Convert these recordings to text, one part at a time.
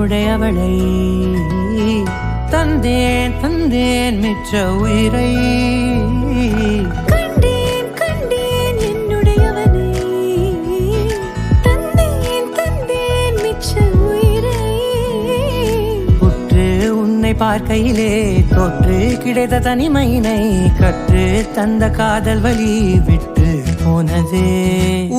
என்னுடையவளை தந்தேன் தந்தேன் மிச்ச உயிரை கண்டேன் கண்டேன் என்னுடையவனை தந்தேன் தந்தேன் மிச்ச உயிரை உற்று உன்னை பார்க்கையிலே தொற்று கிடைத்த தனிமையினை கற்று தந்த காதல் வழி விட்டு போனதே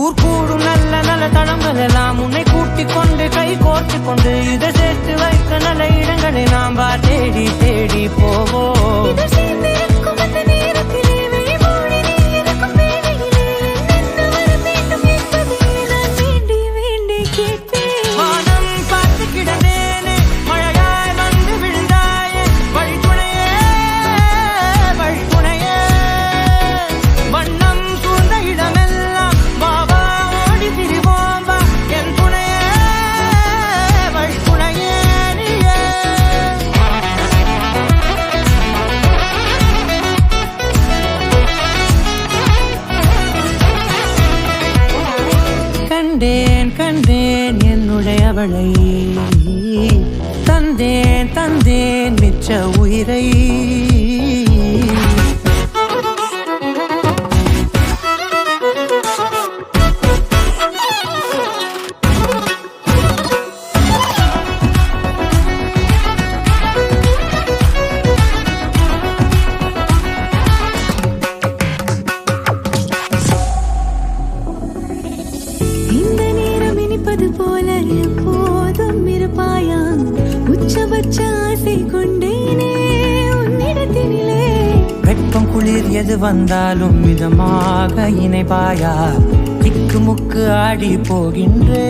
ஊர் கூடும் நல்ல நல்ல தளங்கள் எல்லாம் உன்னை கூட்டிக் கொண்டு கை கோர்த்து கொண்டு இதை சேர்த்து வைக்க நல்ல இடங்களை நாம் தேடி தேடி போவோம் கண்டேன் கண்டேன் என்னுடையவளை தந்தேன் தந்தேன் மிச்ச உயிரை போல எப்போதும் இருப்பாயா உச்சபட்ச ஆசை கொண்டேனே உன்னிடத்தினிலே வெப்பம் குளிர் எது வந்தாலும் மிதமாக இணைப்பாயா திக்கு முக்கு ஆடி போகின்றே